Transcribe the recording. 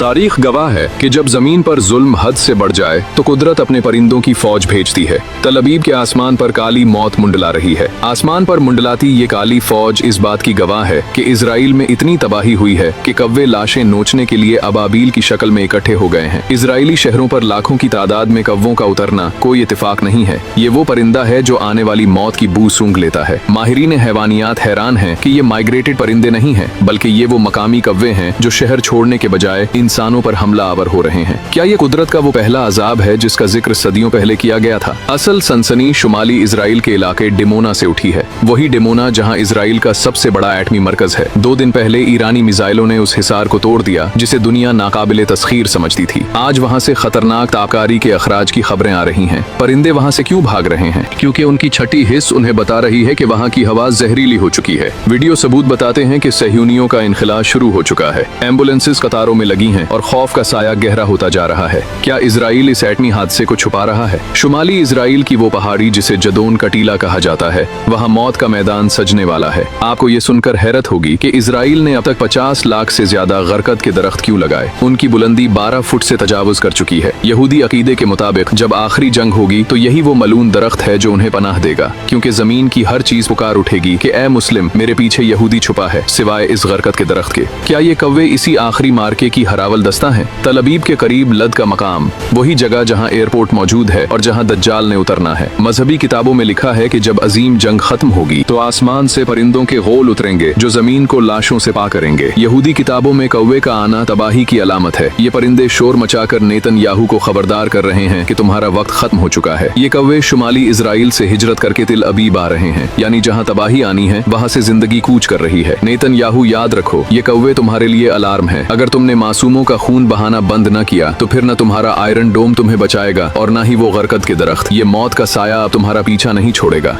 तारीख गवाह है कि जब जमीन पर जुल्म हद से बढ़ जाए तो कुदरत अपने परिंदों की फौज भेजती है। तल अबीब के आसमान पर काली मौत मुंडला रही है। आसमान पर मुंडलाती ये काली फौज इस बात की गवाह है कि इजराइल में इतनी तबाही हुई है कि कव्वे लाशें नोचने के लिए अबाबील की शक्ल में इकट्ठे हो गए हैं। इजरायली शहरों पर लाखों की तादाद में कव्वों का उतरना कोई इत्तेफाक नहीं है। ये वो परिंदा है जो आने वाली मौत की बू सूंघ लेता है। माहिरीन हैवानियात हैरान हैं कि ये माइग्रेटेड परिंदे नहीं हैं, बल्कि ये वो मकामी कव्वे हैं जो शहर छोड़ने के बजाय इंसानों पर हमला आवर हो रहे हैं। क्या ये कुदरत का वो पहला अजाब है जिसका जिक्र सदियों पहले किया गया था? असल सनसनी शुमाली इजराइल के इलाके डिमोना से उठी है। वही डिमोना जहां इजराइल का सबसे बड़ा एटमी मरकज है। 2 दिन पहले ईरानी मिसाइलों ने उस हिसार को तोड़ दिया जिसे दुनिया नाकाबिले तस्खीर समझती थी। आज वहां से खतरनाक ताबकारी के अखराज की खबरें आ रही हैं। परिंदे वहां से क्यों भाग रहे हैं? क्योंकि उनकी छठी हिस्स उन्हें बता रही है कि वहां की हवा जहरीली हो चुकी है। वीडियो सबूत बताते हैं कि सहयूनियों का इनखिला शुरू हो चुका है। एम्बुलेंसेस कतारों में लगी हैं और खौफ का साया गहरा होता जा रहा है। क्या इजराइल इस एटमी हादसे को छुपा रहा है? शुमाली इजराइल की वो पहाड़ी जिसे जदोन का टीला कहा जाता है, वहाँ मौत का मैदान सजने वाला है। आपको ये सुनकर हैरत होगी कि इजराइल ने अब तक 50 लाख से ज्यादा गरकद के दरख्त क्यों लगाए। उनकी बुलंदी 12 फुट से तजावुज कर चुकी है। यहूदी अकीदे के मुताबिक जब आखिरी जंग होगी तो यही वो मलून दरख्त है जो उन्हें पनाह देगा, क्योंकि जमीन की हर चीज पुकार उठेगी कि ए मुस्लिम, मेरे पीछे यहूदी छुपा है सिवाय इस गरकद के दरख्त के। क्या ये कव्वे इसी आखिरी मार्के की हरावल दस्ता है? तल अबीब के करीब लद का मकाम, वही जगह जहां एयरपोर्ट मौजूद है और जहां दज्जाल ने उतरना है। मजहबी किताबों में लिखा है कि जब अजीम जंग खत्म होगी तो आसमान से परिंदों के गोल उतरेंगे जो जमीन को लाशों से पा करेंगे। यहूदी किताबों में कौवे का आना तबाही की अलामत है। ये परिंदे शोर मचाकर नेतन्याहू को खबरदार कर रहे हैं कि तुम्हारा वक्त खत्म हो चुका है। ये कौवे शुमाली इजराइल से हिजरत करके तिल अबीब आ रहे हैं, यानी जहां तबाही आनी है वहां से जिंदगी कूच कर रही है। नेतन्याहू, याद रखो, ये कौवे तुम्हारे लिए अलार्म है। अगर तुमने मासूमों का खून बहाना बंद न किया तो फिर न तुम्हारा आयरन डोम तुम्हें बचाएगा और न ही वो गरकद के दरख्त। ये मौत का साया अब तुम्हारा पीछा नहीं छोड़ेगा।